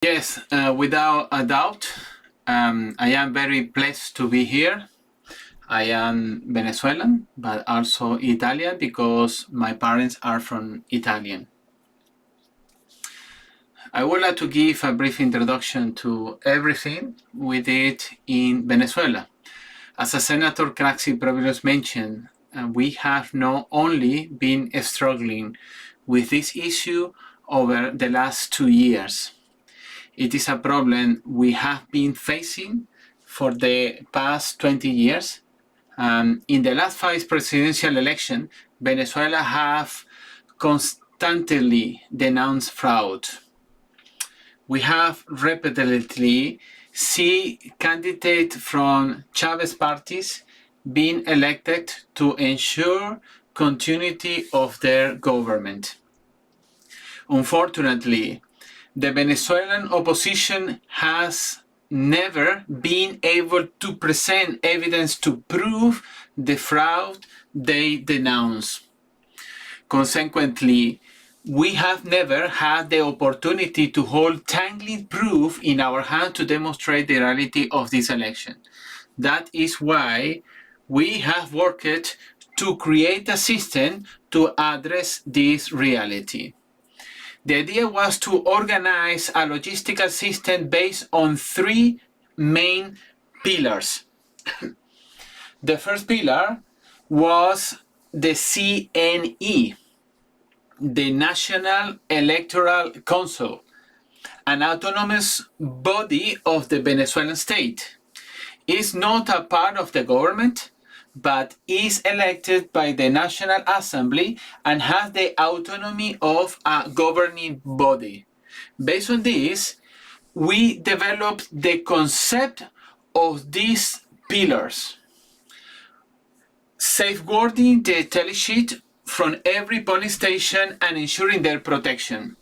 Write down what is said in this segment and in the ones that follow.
Yes, without a doubt, I am very pleased to be here. I am Venezuelan, but also Italian because my parents are from Italian. I would like to give a brief introduction to everything we did in Venezuela. As Senator Craxi previously mentioned, we have not only been struggling with this issue over the last 2 years. It is a problem we have been facing for the past 20 years. In the last 5 presidential election, Venezuela have constantly denounced fraud. We have repeatedly seen candidates from Chavez parties being elected to ensure continuity of their government. Unfortunately, the Venezuelan opposition has never been able to present evidence to prove the fraud they denounce. Consequently, we have never had the opportunity to hold tangible proof in our hand to demonstrate the reality of this election. That is why we have worked to create a system to address this reality. The idea was to organize a logistical system based on 3 main pillars. The first pillar was the CNE, the National Electoral Council, an autonomous body of the Venezuelan state. It's not a part of the government, but is elected by the National Assembly and has the autonomy of a governing body. Based on this, we developed the concept of these pillars, safeguarding the tally sheet from every polling station and ensuring their protection.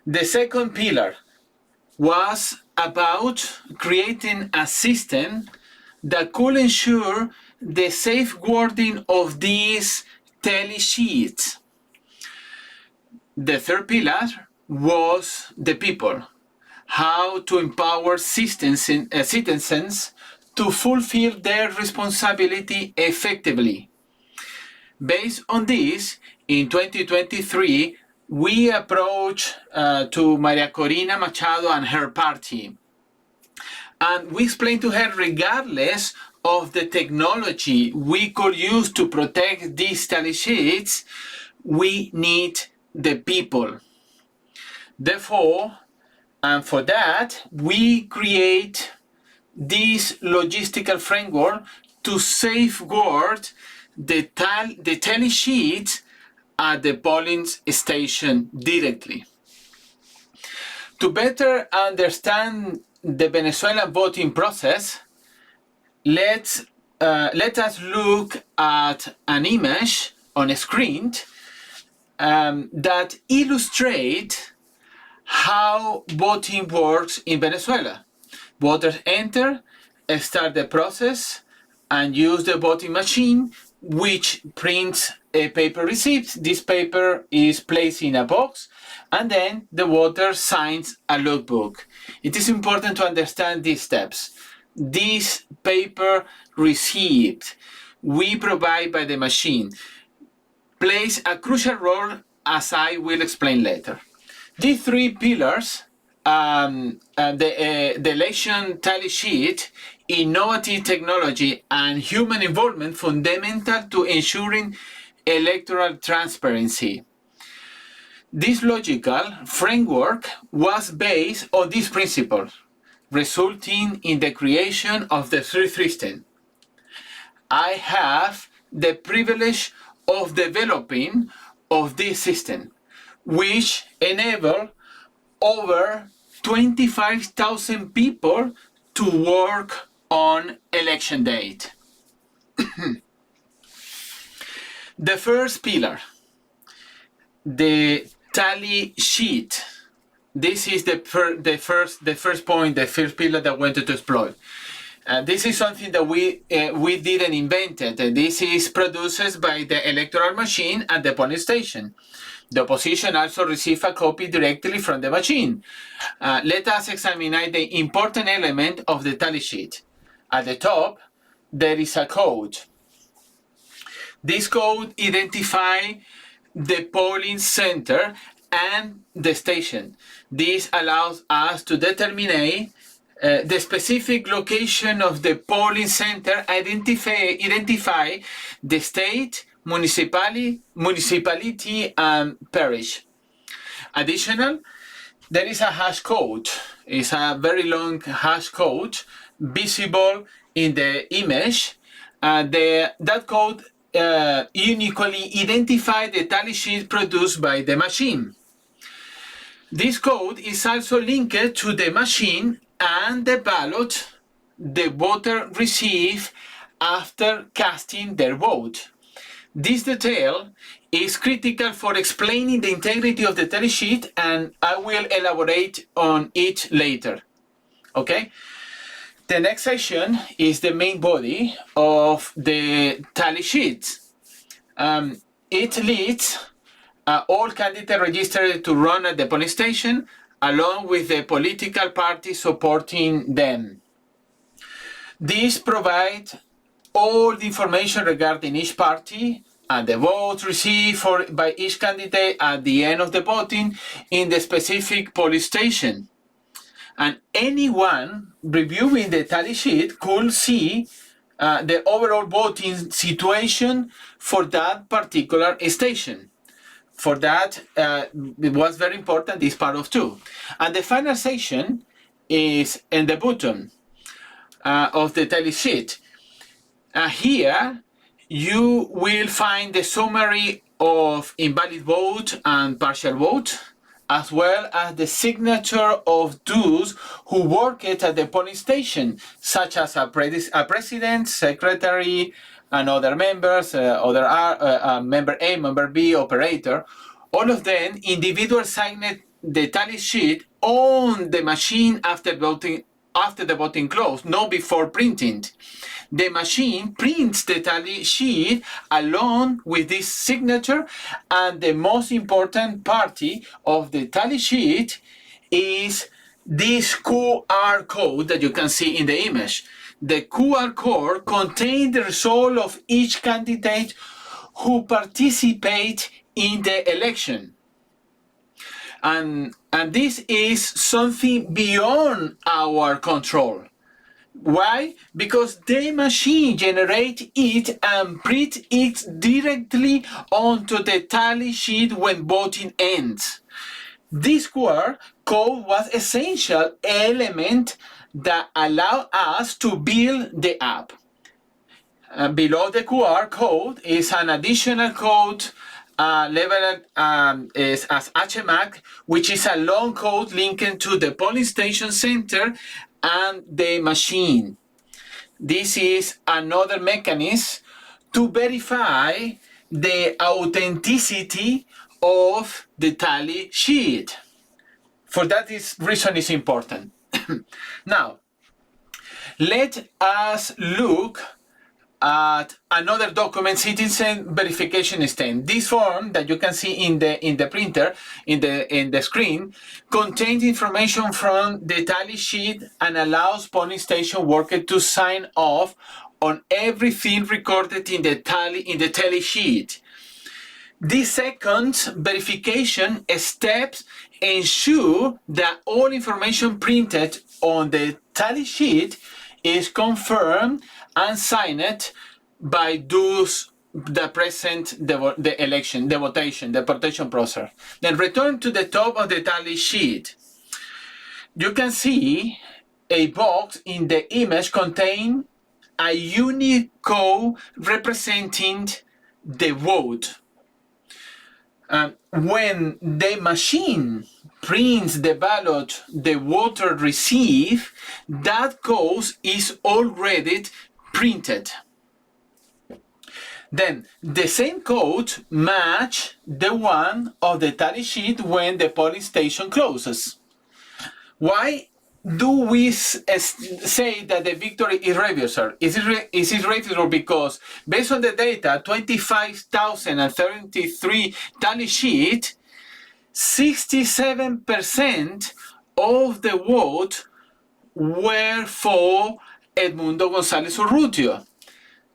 The second pillar was about creating a system that could ensure the safeguarding of these tally sheets. The third pillar was the people, how to empower citizens to fulfill their responsibility effectively. Based on this, in 2023, we approached to María Corina Machado and her party. And we explained to her, regardless of the technology we could use to protect these tally sheets, we need the people. Therefore, and for that, we create this logistical framework to safeguard the tally sheets at the polling station directly. To better understand the Venezuelan voting process, let us look at an image on a screen that illustrates how voting works in Venezuela. Voters enter, start the process, and use the voting machine, which prints a paper receipt. This paper is placed in a box, and then the voter signs a logbook. It is important to understand these steps. This paper receipt we provide by the machine plays a crucial role, as I will explain later. These 3 pillars, the election tally sheet, innovative technology, and human involvement, fundamental to ensuring electoral transparency. This logical framework was based on these principles, resulting in the creation of the 3 system. I have the privilege of developing of this system, which enable over 25,000 people to work on election date. The first pillar, the tally sheet. This is the first point, the first pillar that I wanted to explore. This is something that we didn't invent it. This is produced by the electoral machine at the polling station. The opposition also receives a copy directly from the machine. Let us examine the important element of the tally sheet. At the top, there is a code. This code identifies the polling center and the station. This allows us to determine the specific location of the polling center, identify the state, municipality, and parish. Additional, there is a hash code. It's a very long hash code visible in the image. That code uniquely identifies the tally sheet produced by the machine. This code is also linked to the machine and the ballot the voter receive after casting their vote. This detail is critical for explaining the integrity of the tally sheet, and I will elaborate on it later. Okay? The next section is the main body of the tally sheet. It leads all candidates registered to run at the polling station, along with the political party supporting them. This provides all the information regarding each party and the votes received by each candidate at the end of the voting in the specific polling station. And anyone reviewing the tally sheet could see the overall voting situation for that particular station. For that, it was very important, this part of 2. And the final section is in the bottom of the tally sheet. Here, you will find the summary of invalid vote and partial vote, as well as the signature of those who worked at the polling station, such as a president, secretary, and other members, member A, member B, operator. All of them individually signed the tally sheet on the machine after the voting closed, not before printing. The machine prints the tally sheet along with this signature, and the most important party of the tally sheet is this QR code that you can see in the image. The QR code contains the result of each candidate who participate in the election. And this is something beyond our control. Why? Because the machine generates it and prints it directly onto the tally sheet when voting ends. This QR code was an essential element that allowed us to build the app. Below the QR code is an additional code labeled as HMAC, which is a long code linked to the polling station center and the machine. This is another mechanism to verify the authenticity of the tally sheet. For that reason is important. Now, let us look at another document, citizen verification stamp. This form that you can see in the printer, in the screen, contains information from the tally sheet and allows polling station workers to sign off on everything recorded in the tally sheet. This second verification steps ensure that all information printed on the tally sheet is confirmed and signed by those that present the election, the votation process. Then return to the top of the tally sheet. You can see a box in the image contain a unique code representing the vote. When the machine prints the ballot the voter receive, that code is already printed. Then the same code match the one of the tally sheet when the polling station closes. Why do we say that the victory is reversible? Is it reversible because based on the data, 25,033 tally sheet 67% of the vote were for Edmundo González Urrutia.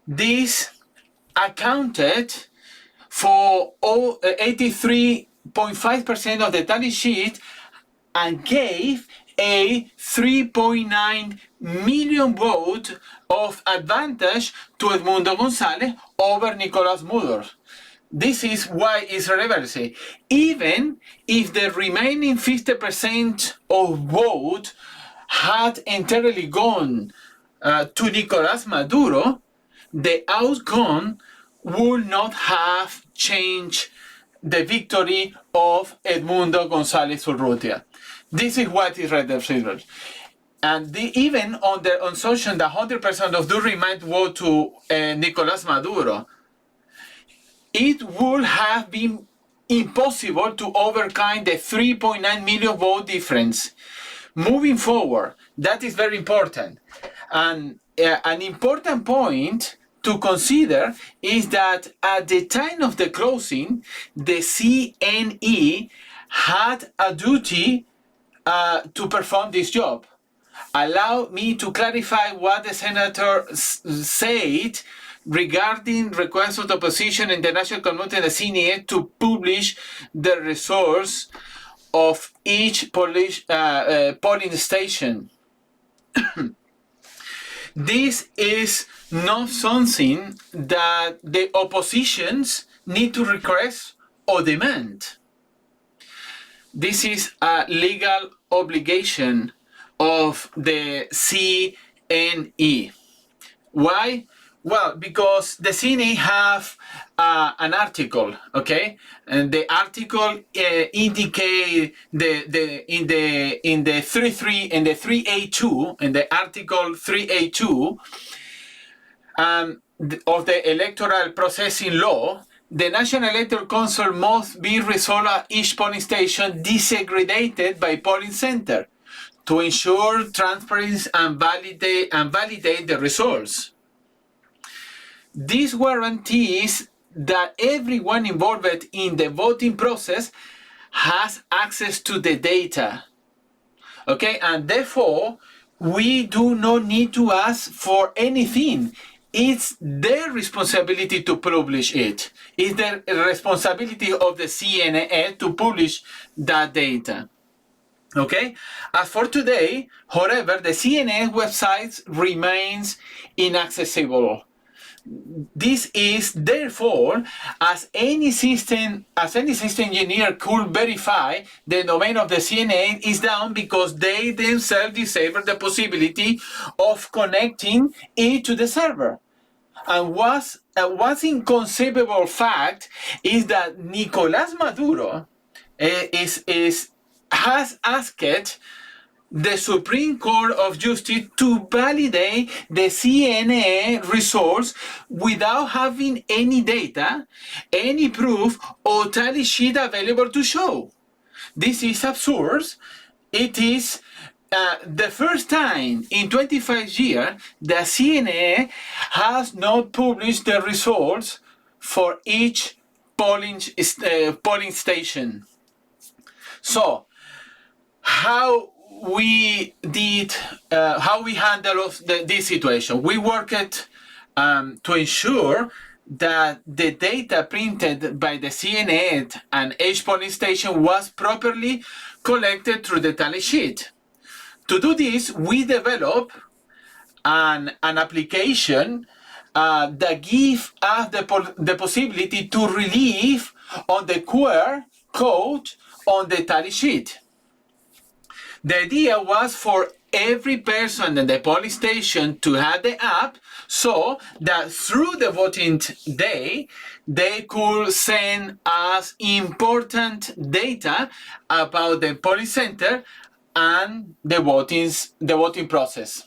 This accounted for 83.5% of the tally sheet and gave a 3.9 million vote of advantage to Edmundo González over Nicolás Maduro. This is why it's irreversible. Even if the remaining 50% of vote had entirely gone to Nicolás Maduro, the outcome would not have changed the victory of Edmundo González Urrutia. This is what is reversible. And even on the assumption that 100% of the remained vote to Nicolás Maduro, it would have been impossible to overcome the 3.9 million vote difference. Moving forward, that is very important. And an important point to consider is that at the time of the closing, the CNE had a duty to perform this job. Allow me to clarify what the senator said regarding requests of the opposition in the National Committee and the CNE to publish the results of each polling station. This is not something that the oppositions need to request or demand. This is a legal obligation of the CNE. Why? Well, because the CNE have an article, okay, and the article indicate in the 3A2 in the article 3A2 of the electoral processing law. The National Electoral Council must be resolved at each polling station desegregated by polling center to ensure transparency and validate the results. This guarantees that everyone involved in the voting process has access to the data. Okay, and therefore, we do not need to ask for anything. It's their responsibility to publish it. It's the responsibility of the CNE to publish that data. Okay? As for today, however, the CNE website remains inaccessible. This is therefore, as any system engineer could verify, the domain of the CNA is down because they themselves disable the possibility of connecting it to the server. And what's inconceivable fact is that Nicolás Maduro has asked the Supreme Court of Justice to validate the CNA results without having any data, any proof, or tally sheet available to show. This is absurd. It is the first time in 25 years the CNA has not published the results for each polling station. So, how we handle this situation? We worked to ensure that the data printed by the CNA and each polling station was properly collected through the tally sheet. To do this, we developed an application that gives us the possibility to relieve on the QR code on the tally sheet. The idea was for every person in the polling station to have the app so that through the voting day, they could send us important data about the polling center and the voting process.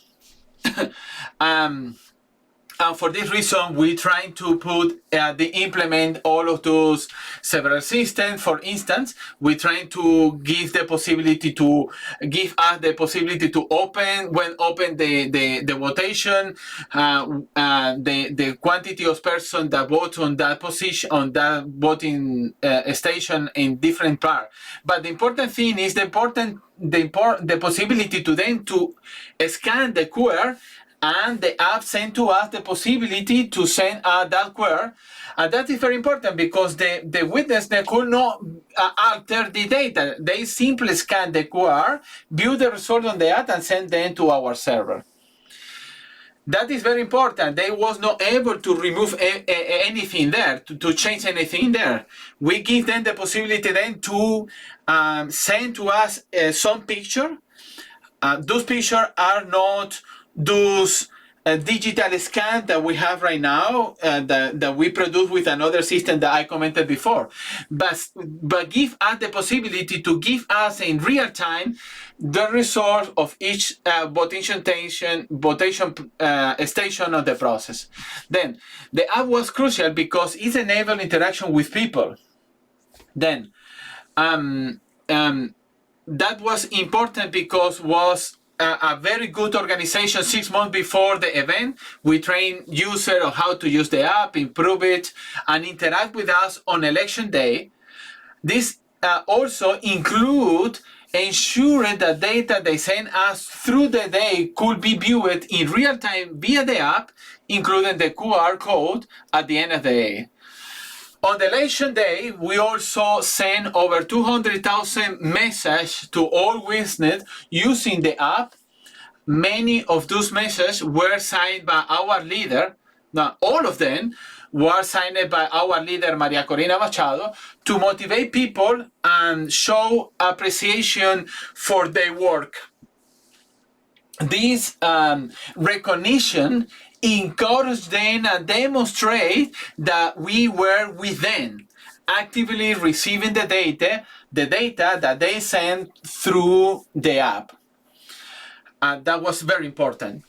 And for this reason, we trying to implement all of those several systems. For instance, we trying to give us the possibility to open the votation, the quantity of persons that vote on that position, on that voting station in different parts. But the important thing is the possibility to then to scan the QR, and the app sent to us the possibility to send that QR. And that is very important because the witness, they could not alter the data. They simply scan the QR, view the result on the app, and send them to our server. That is very important. They was not able to remove anything there, to change anything there. We give them the possibility then to send to us some picture. Those pictures are not those digital scan that we have right now, that we produce with another system that I commented before, but give us the possibility to give us in real time the result of each votation station of the process. Then the app was crucial because it enabled interaction with people. Then that was important because was a very good organization. 6 months before the event, we trained users on how to use the app, improve it, and interact with us on election day. This also include ensuring that data they send us through the day could be viewed in real time via the app, including the QR code at the end of the day. On the election day, we also sent over 200,000 messages to all witnesses using the app. Many of those messages were signed by our leader. Now, all of them were signed by our leader, María Corina Machado, to motivate people and show appreciation for their work. This recognition encourage them and demonstrate that we were with them, actively receiving the data that they send through the app. And that was very important.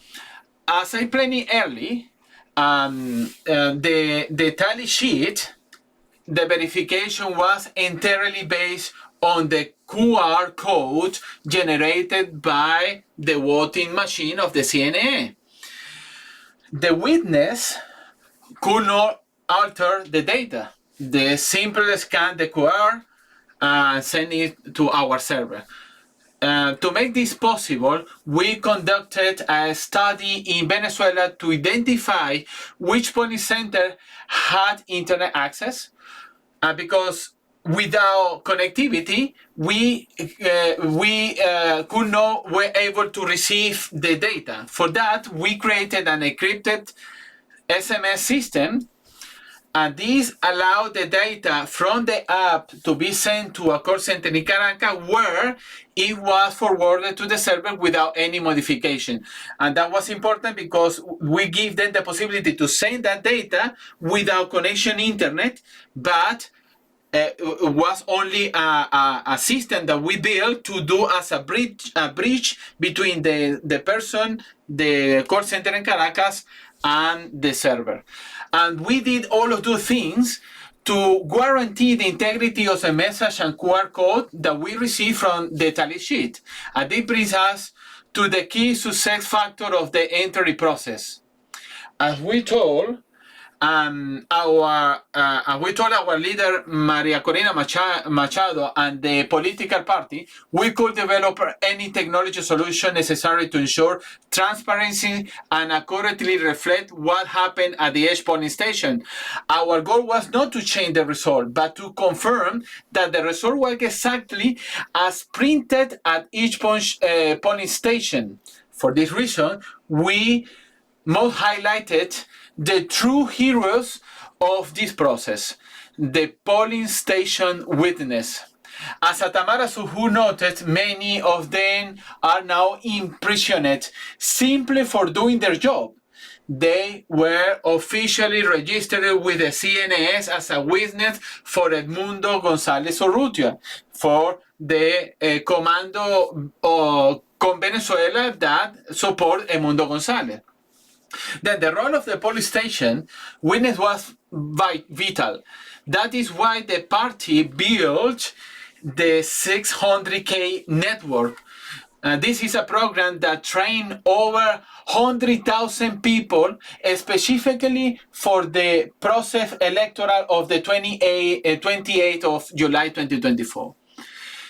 As I planned early, the tally sheet, the verification was entirely based on the QR code generated by the voting machine of the CNA. The witness could not alter the data. They simply scan the QR and send it to our server. To make this possible, we conducted a study in Venezuela to identify which polling center had internet access, because without connectivity, we could not were able to receive the data. For that, we created an encrypted SMS system, and this allowed the data from the app to be sent to a call center in Caracas, where it was forwarded to the server without any modification. And that was important because we give them the possibility to send that data without connection internet, but it was only a system that we built to do as a bridge between the person, the call center in Caracas, and the server. And we did all of those things to guarantee the integrity of the message and QR code that we receive from the tally sheet. And this brings us to the key success factor of the entry process. As we told our leader María Corina Machado and the political party, we could develop any technology solution necessary to ensure transparency and accurately reflect what happened at each polling station. Our goal was not to change the result, but to confirm that the result was exactly as printed at each polling station. For this reason, we most highlighted the true heroes of this process, the polling station witness. As Tamara Suju noted, many of them are now imprisoned simply for doing their job. They were officially registered with the CNS as a witness for Edmundo González Urrutia, for the Comando con Venezuela that support Edmundo González. Then the role of the police station witness was vital. That is why the party built the 600K network. This is a program that trained over 100,000 people specifically for the process electoral of the 28th of July 2024.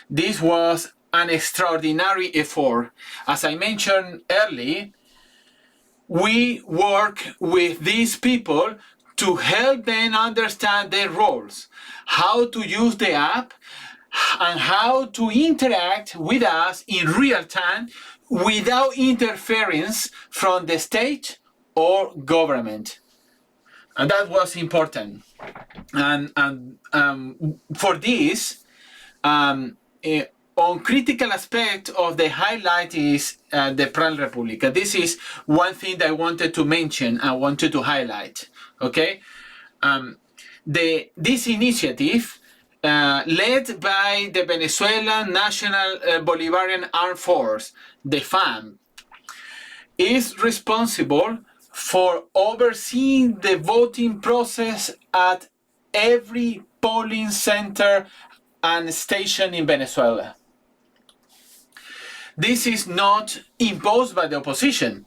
This was an extraordinary effort. As I mentioned earlier, we work with these people to help them understand their roles, how to use the app, and how to interact with us in real time without interference from the state or government. And that was important. And for this, on critical aspect of the highlight is the Plan República. This is one thing that I wanted to mention, I wanted to highlight, okay? This initiative, led by the Venezuelan National Bolivarian Armed Force, the FAM, is responsible for overseeing the voting process at every polling center and station in Venezuela. This is not imposed by the opposition,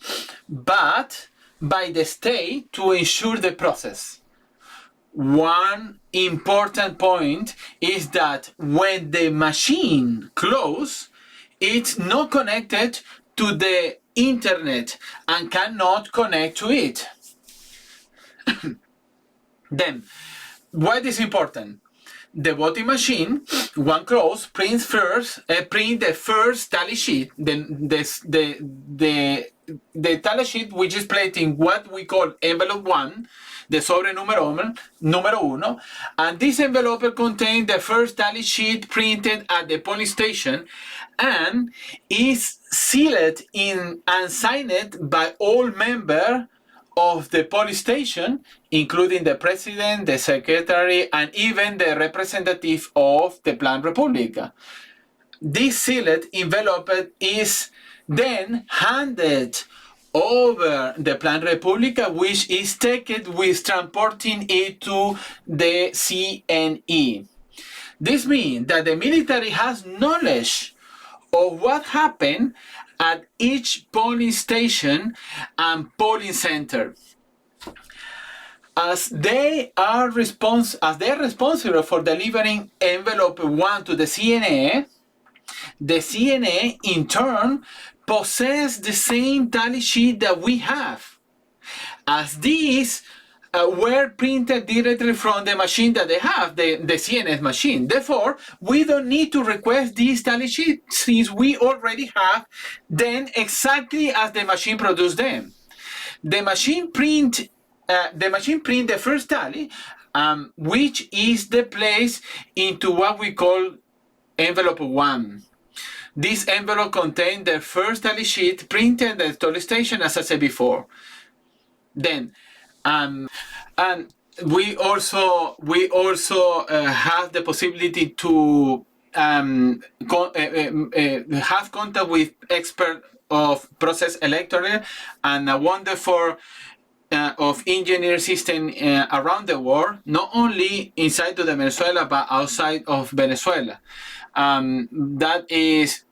but by the state to ensure the process. One important point is that when the machine closes, it's not connected to the internet and cannot connect to it. Then, what is important? The voting machine, one close, print the first tally sheet, the tally sheet which is placed in what we call envelope 1, the sobre número uno, and this envelope contains the first tally sheet printed at the polling station and is sealed in and signed by all members of the police station, including the president, the secretary, and even the representative of the Plan República. This sealed envelope is then handed over the Plan República, which is taken with transporting it to the CNE. This means that the military has knowledge of what happened at each polling station and polling center. As they are responsible for delivering envelope 1 to the CNA in turn possess the same tally sheet that we have, as these were printed directly from the machine that they have, the CNS machine. Therefore, we don't need to request this tally sheet since we already have them exactly as the machine produced them. The machine print the first tally, which is the place into what we call envelope 1. This envelope contains the first tally sheet printed at the tally station, as I said before. Then, and we also have the possibility to have contact with experts of process electoral and a wonderful of engineer system around the world, not only inside of Venezuela but outside of Venezuela. That is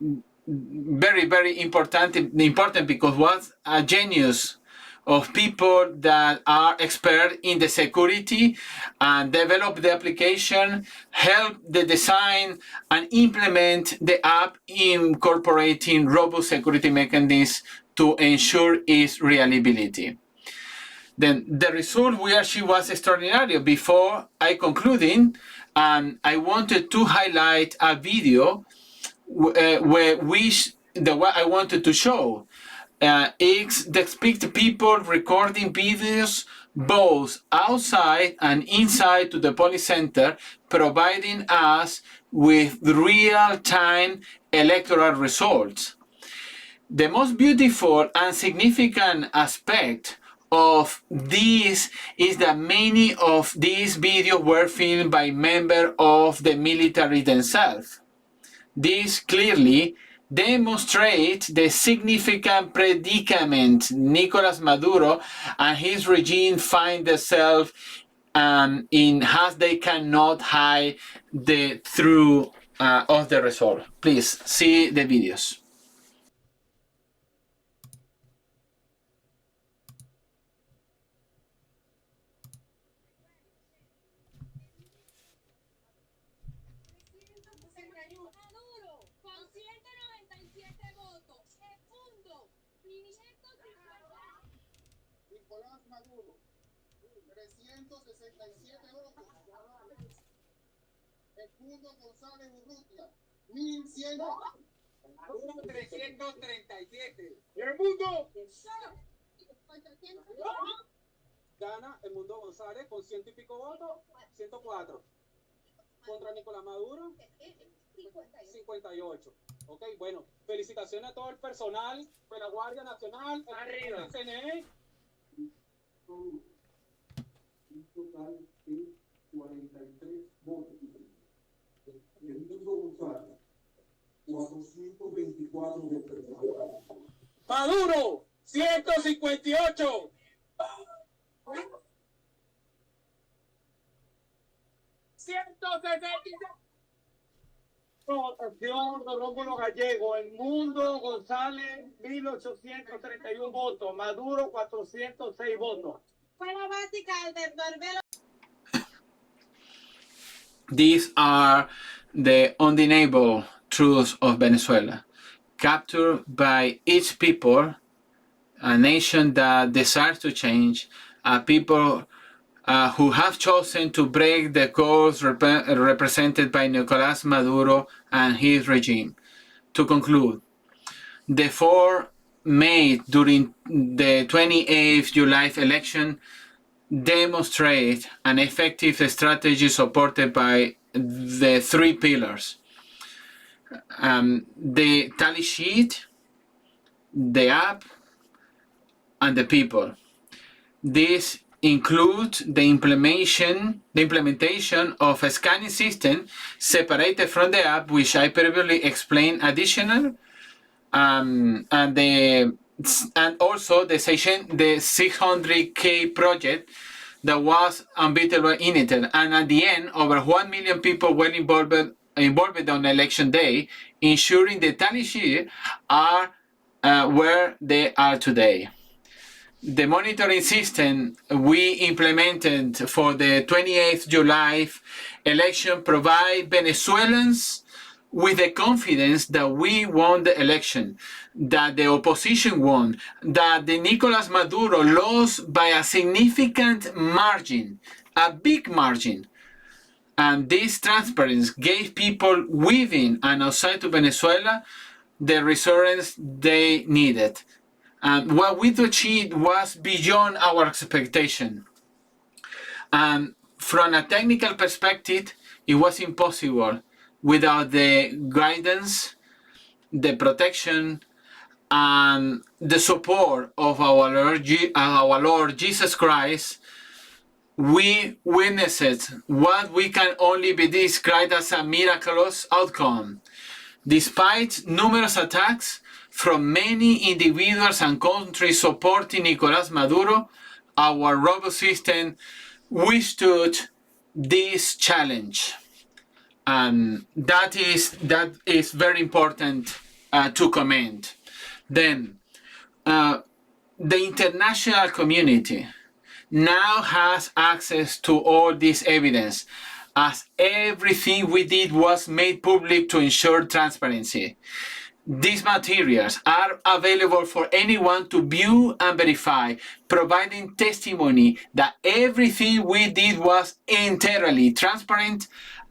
very, very important because what a genius of people that are expert in the security and develop the application, help the design and implement the app, incorporating robust security mechanisms to ensure its reliability. Then the result was extraordinary. Before I concluding, I wanted to highlight a video what I wanted to show. It's depict people recording videos both outside and inside to the police center, providing us with real-time electoral results. The most beautiful and significant aspect of this is that many of these videos were filmed by members of the military themselves. This clearly demonstrate the significant predicament Nicolas Maduro and his regime find themselves in, as they cannot hide the truth of the result. Please see the videos. Nicolás Maduro, 367 votos. El Mundo González Urrutia, 1100. Maduro, 337. ¿Y el mundo? Gana el Mundo González con 100 y pico votos, 104. Contra Nicolás Maduro, 58. Ok, bueno, felicitaciones a todo el personal de la Guardia Nacional, el CNE. Un total de 43 votos. El Mundo González, 424 votos. Maduro, 158. Votación de Rómulo Gallego, El Mundo González, 1831 votos, Maduro, 406 votos. These are the undeniable truths of Venezuela, captured by each people, a nation that desires to change, a people who have chosen to break the course represented by Nicolás Maduro and his regime. To conclude, the four made during the 28th July election demonstrate an effective strategy supported by the three pillars: the tally sheet, the app, and the people. This includes the implementation of a scanning system separated from the app, which I previously explained additional, and also the 600K project that was unbeatable in it. And at the end, over 1 million people were involved on election day, ensuring the tally sheet are where they are today. The monitoring system we implemented for the 28th July election provide Venezuelans with the confidence that we won the election, that the opposition won, that the Nicolás Maduro lost by a significant margin, a big margin. And this transparency gave people within and outside of Venezuela the reassurance they needed. And what we achieved was beyond our expectation. And from a technical perspective, it was impossible without the guidance, the protection, and the support of our Lord Jesus Christ. We witnessed what we can only be described as a miraculous outcome. Despite numerous attacks from many individuals and countries supporting Nicolás Maduro, our robust system withstood this challenge. And that is very important to comment. Then, the international community now has access to all this evidence, as everything we did was made public to ensure transparency. These materials are available for anyone to view and verify, providing testimony that everything we did was entirely transparent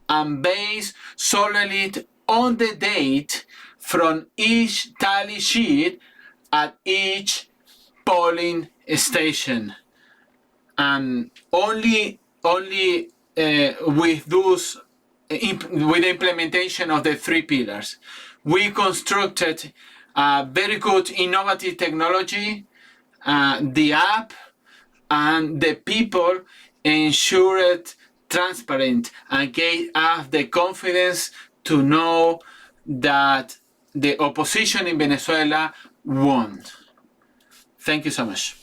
and based solely on the date from each tally sheet at each polling station. And only with the implementation of the three pillars, we constructed a very good innovative technology, the app, and the people ensured transparent and gave us the confidence to know that the opposition in Venezuela won. Thank you so much.